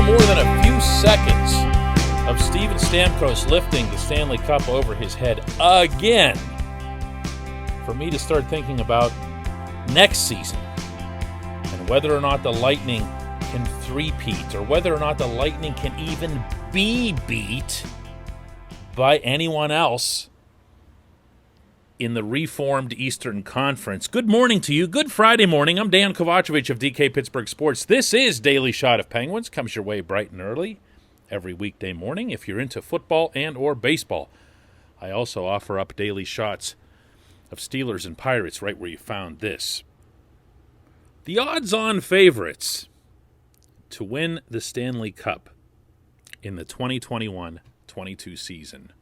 more than a few seconds of Steven Stamkos lifting the Stanley Cup over his head again for me to start thinking about next season and whether or not the Lightning can three-peat or whether or not the Lightning can even be beat by anyone else in the reformed Eastern Conference. Good morning to you. Good Friday morning. I'm Dan Kovacevic of DK Pittsburgh Sports. This is Daily Shot of Penguins. Comes your way bright and early every weekday morning if you're into football and or baseball. I also offer up daily shots of Steelers and Pirates right where you found this. The odds-on favorites to win the Stanley Cup in the 2021-22 season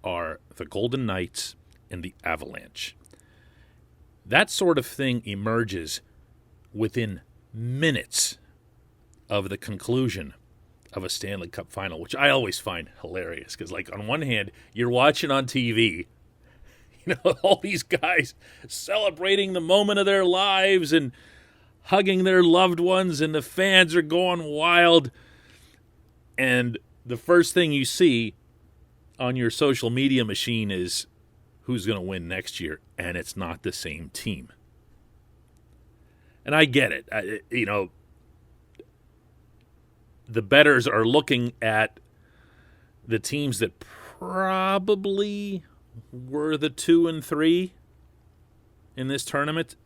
are the Golden Knights and the Avalanche. That sort of thing emerges within minutes of the conclusion of a Stanley Cup final, which I always find hilarious because, like, on one hand, you're watching on TV, all these guys celebrating the moment of their lives and hugging their loved ones, and the fans are going wild. And the first thing you see on your social media machine is who's going to win next year, and it's not the same team. And I get it. The bettors are looking at the teams that probably were the 2 and 3 in this tournament,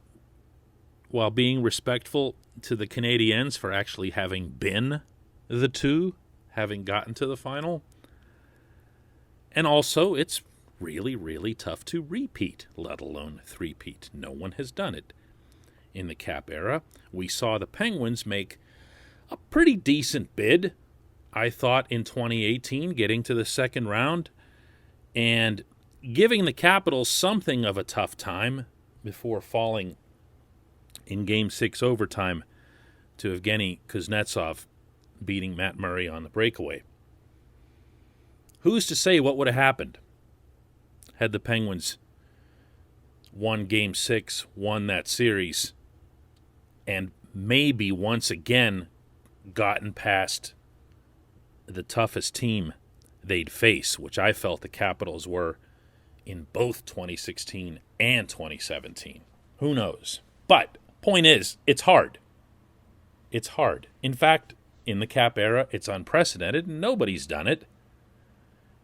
while being respectful to the Canadiens for actually having been the 2, having gotten to the final. And also, it's really, really tough to repeat, let alone three-peat. No one has done it. In the Cap era, we saw the Penguins make a pretty decent bid, I thought, in 2018, getting to the second round and giving the Capitals something of a tough time before falling in Game 6 overtime to Evgeny Kuznetsov, beating Matt Murray on the breakaway. Who's to say what would have happened had the Penguins won Game 6, won that series, and maybe once again gotten past the toughest team they'd face, which I felt the Capitals were in both 2016 and 2017. Who knows? But point is, it's hard. It's hard. In fact, in the Cap era, it's unprecedented. Nobody's done it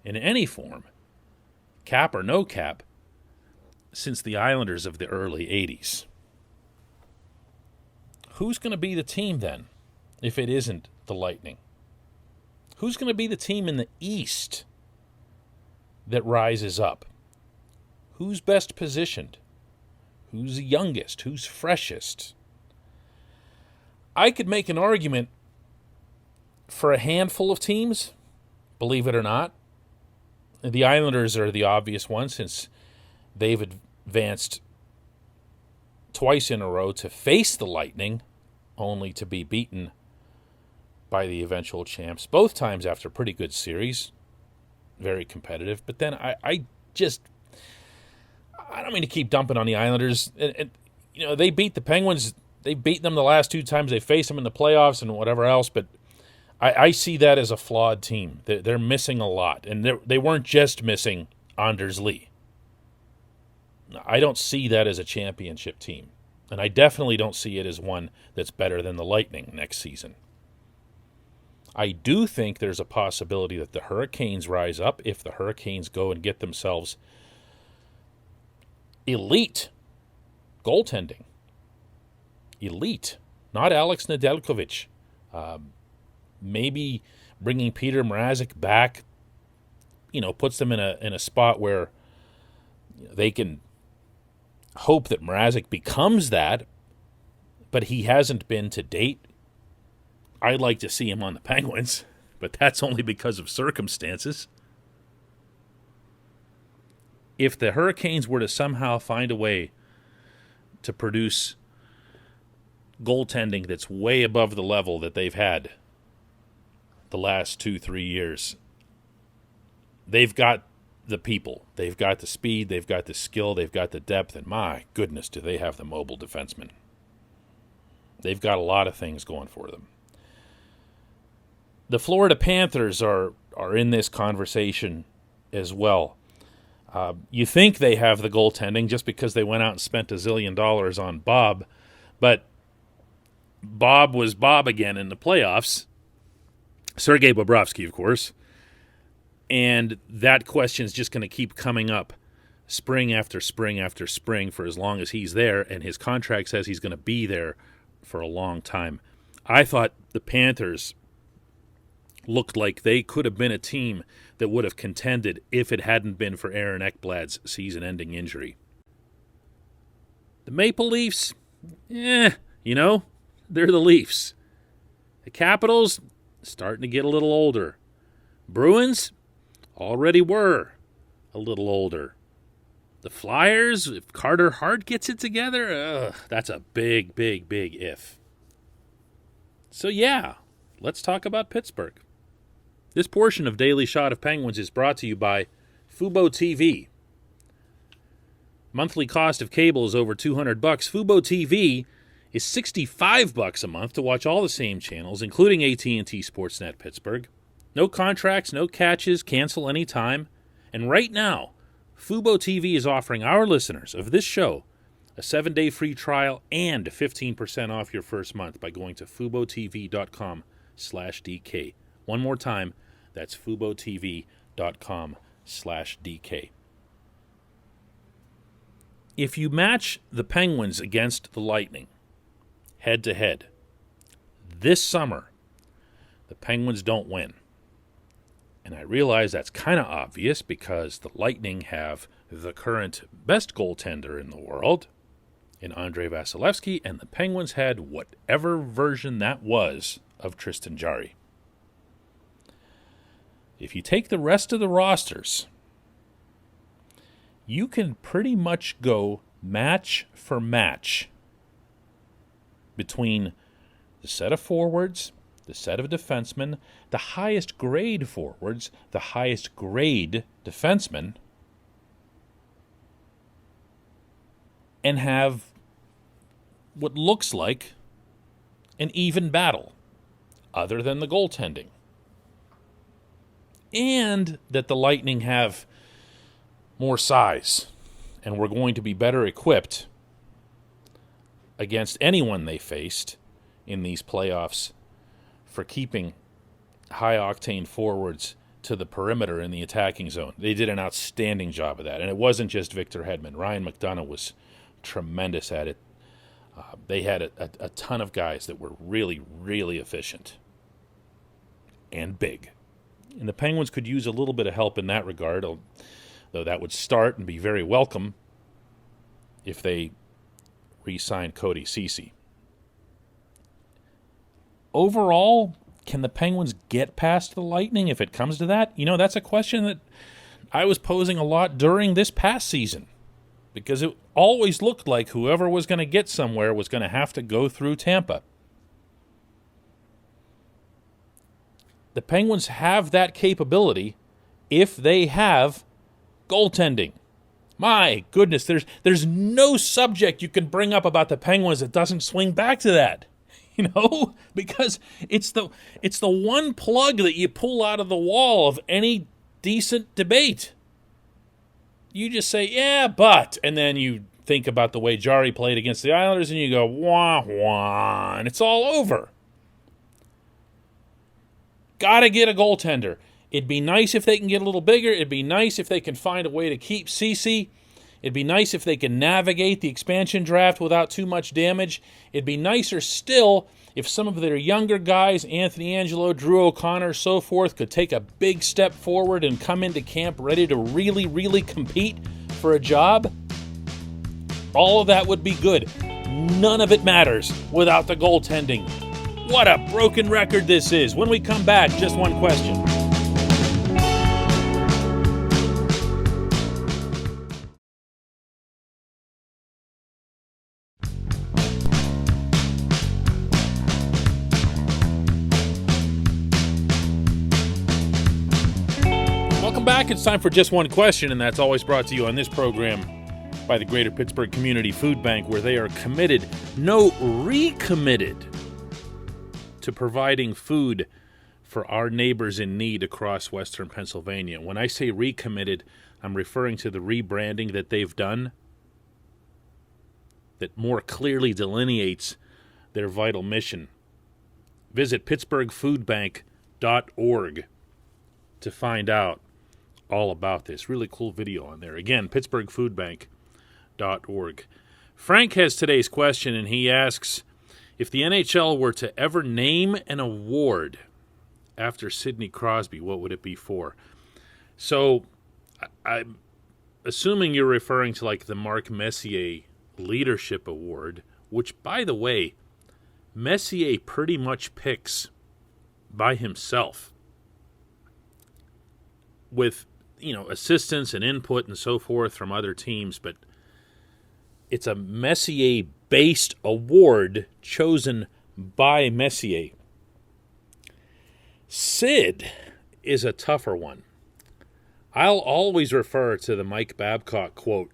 in any form, cap or no cap, since the Islanders of the early 80s. Who's going to be the team then, if it isn't the Lightning? Who's going to be the team in the East that rises up? Who's best positioned? Who's the youngest? Who's freshest? I could make an argument for a handful of teams, believe it or not. The Islanders are the obvious one, since they've advanced twice in a row to face the Lightning, only to be beaten by the eventual champs, both times after a pretty good series, very competitive. But then I don't mean to keep dumping on the Islanders. And they beat the Penguins. They've beaten them the last 2 times they faced them in the playoffs and whatever else, but I see that as a flawed team. They're missing a lot, and they weren't just missing Anders Lee. I don't see that as a championship team, and I definitely don't see it as one that's better than the Lightning next season. I do think there's a possibility that the Hurricanes rise up if the Hurricanes go and get themselves elite goaltending. Elite, not Alex Nedeljkovic. Maybe bringing Peter Mrazek back, puts them in a spot where they can hope that Mrazek becomes that, but he hasn't been to date. I'd like to see him on the Penguins, but that's only because of circumstances. If the Hurricanes were to somehow find a way to produce goaltending that's way above the level that they've had the last 2-3 years, they've got the people, they've got the speed, they've got the skill, they've got the depth, and my goodness, do they have the mobile defensemen. They've got a lot of things going for them. The Florida Panthers are in this conversation as well. You think they have the goaltending just because they went out and spent $1 zillion on Bob, but Bob was Bob again in the playoffs. Sergei Bobrovsky, of course. And that question is just going to keep coming up spring after spring after spring for as long as he's there, and his contract says he's going to be there for a long time. I thought the Panthers looked like they could have been a team that would have contended if it hadn't been for Aaron Ekblad's season-ending injury. The Maple Leafs, they're the Leafs. The Capitals, starting to get a little older. Bruins, already were a little older. The Flyers, if Carter Hart gets it together, that's a big, big, big if. So let's talk about Pittsburgh. This portion of Daily Shot of Penguins is brought to you by Fubo TV. Monthly cost of cable is over $200. Fubo TV is $65 a month to watch all the same channels, including AT&T Sportsnet Pittsburgh. No contracts, no catches, cancel anytime. And right now, Fubo TV is offering our listeners of this show a 7-day free trial and 15% off your first month by going to FuboTV.com/DK. One more time, that's FuboTV.com/DK. If you match the Penguins against the Lightning, head-to-head, this summer, the Penguins don't win. And I realize that's kind of obvious because the Lightning have the current best goaltender in the world in Andrei Vasilevsky, and the Penguins had whatever version that was of Tristan Jarry. If you take the rest of the rosters, you can pretty much go match for match between the set of forwards, the set of defensemen, the highest grade forwards, the highest grade defensemen, and have what looks like an even battle, other than the goaltending. And that the Lightning have more size, and we're going to be better equipped against anyone they faced in these playoffs for keeping high-octane forwards to the perimeter in the attacking zone. They did an outstanding job of that, and it wasn't just Victor Hedman. Ryan McDonough was tremendous at it. They had a ton of guys that were really, really efficient and big. And the Penguins could use a little bit of help in that regard, though that would start and be very welcome if they re-sign Cody Ceci. Overall, can the Penguins get past the Lightning if it comes to that? That's a question that I was posing a lot during this past season, because it always looked like whoever was going to get somewhere was going to have to go through Tampa. The Penguins have that capability if they have goaltending. My goodness, there's no subject you can bring up about the Penguins that doesn't swing back to that. Because it's the one plug that you pull out of the wall of any decent debate. You just say, yeah, but, and then you think about the way Jarry played against the Islanders, and you go, wah, wah, and it's all over. Got to get a goaltender. It'd be nice if they can get a little bigger. It'd be nice if they can find a way to keep Ceci. It'd be nice if they can navigate the expansion draft without too much damage. It'd be nicer still if some of their younger guys, Anthony Angelo, Drew O'Connor, so forth, could take a big step forward and come into camp ready to really, really compete for a job. All of that would be good. None of it matters without the goaltending. What a broken record this is. When we come back, just one question. Welcome back. It's time for Just One Question, and that's always brought to you on this program by the Greater Pittsburgh Community Food Bank, where they are recommitted to providing food for our neighbors in need across western Pennsylvania. When I say recommitted, I'm referring to the rebranding that they've done that more clearly delineates their vital mission. Visit pittsburghfoodbank.org to find out all about this. Really cool video on there. Again, pittsburghfoodbank.org. Frank has today's question, and he asks, if the NHL were to ever name an award after Sidney Crosby, what would it be for? So I'm assuming you're referring to like the Mark Messier Leadership Award, which, by the way, Messier pretty much picks by himself with, assistance and input and so forth from other teams, but it's a Messier-based award chosen by Messier. Sid is a tougher one. I'll always refer to the Mike Babcock quote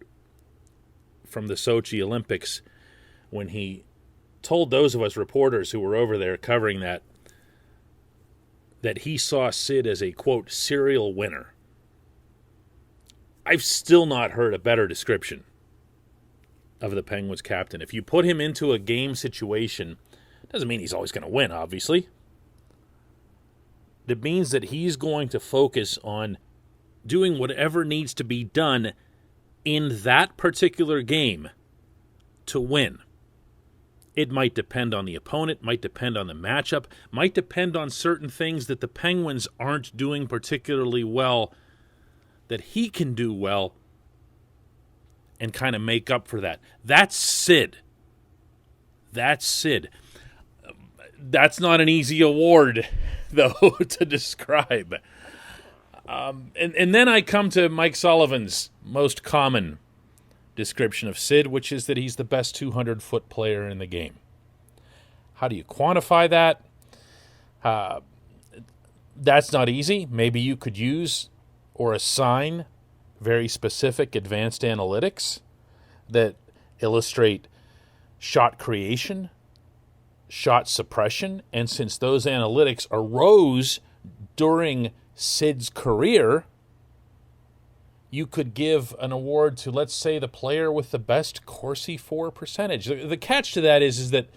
from the Sochi Olympics when he told those of us reporters who were over there covering that he saw Sid as a, quote, serial winner. I've still not heard a better description of the Penguins captain. If you put him into a game situation, doesn't mean he's always going to win, obviously. It means that he's going to focus on doing whatever needs to be done in that particular game to win. It might depend on the opponent, might depend on the matchup, might depend on certain things that the Penguins aren't doing particularly well that he can do well and kind of make up for that. That's Sid. That's Sid. That's not an easy award, though, to describe. And then I come to Mike Sullivan's most common description of Sid, which is that he's the best 200-foot player in the game. How do you quantify that? That's not easy. Maybe you could use or assign very specific advanced analytics that illustrate shot creation, shot suppression, and since those analytics arose during Sid's career, you could give an award to, let's say, the player with the best Corsi IV percentage. The catch to that is that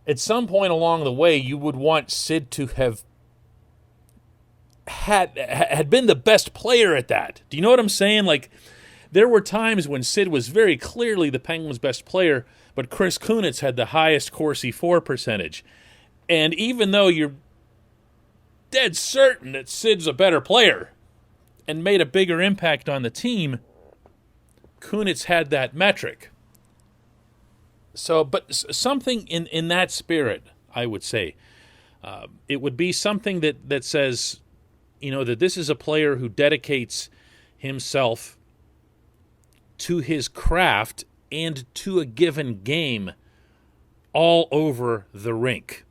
at some point along the way, you would want Sid to have had been the best player at that. Do you know what I'm saying? Like, there were times when Sid was very clearly the Penguins' best player, but Chris Kunitz had the highest Corsi IV percentage. And even though you're dead certain that Sid's a better player and made a bigger impact on the team, Kunitz had that metric. So, but something in that spirit, I would say. It would be something that says, that this is a player who dedicates himself to his craft and to a given game all over the rink.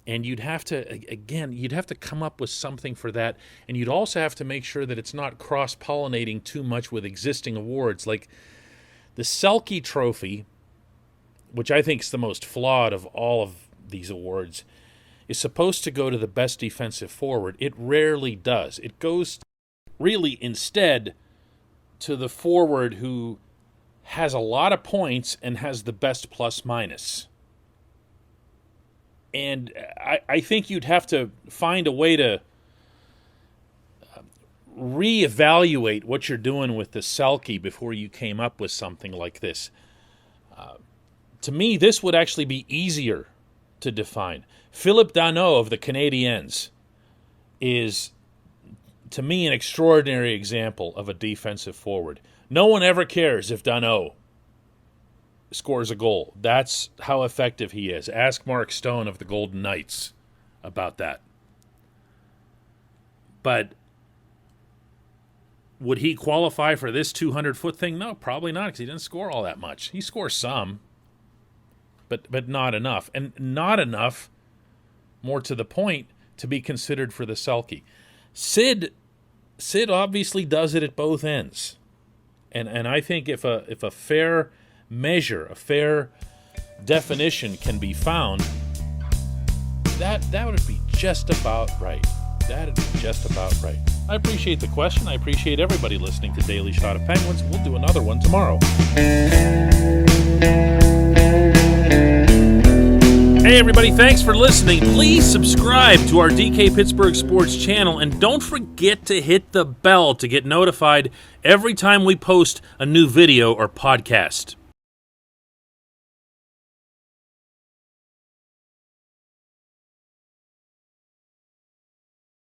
And you'd have to come up with something for that. And you'd also have to make sure that it's not cross-pollinating too much with existing awards. Like the Selke Trophy, which I think is the most flawed of all of these awards, is supposed to go to the best defensive forward. It rarely does. It goes really instead to the forward who has a lot of points and has the best plus-minus. And I think you'd have to find a way to reevaluate what you're doing with the Selke before you came up with something like this. To me, this would actually be easier to define. Philip Danault of the Canadiens is, to me, an extraordinary example of a defensive forward. No one ever cares if Danault scores a goal. That's how effective he is. Ask Mark Stone of the Golden Knights about that. But would he qualify for this 200-foot thing? No, probably not, because he didn't score all that much. He scores some, but not enough. And not enough, more to the point, to be considered for the Selke. Sid obviously does it at both ends. And I think if a fair measure, a fair definition can be found, That would be just about right. That'd be just about right. I appreciate the question. I appreciate everybody listening to Daily Shot of Penguins. We'll do another one tomorrow. Hey everybody, thanks for listening. Please subscribe to our DK Pittsburgh Sports channel, and don't forget to hit the bell to get notified every time we post a new video or podcast.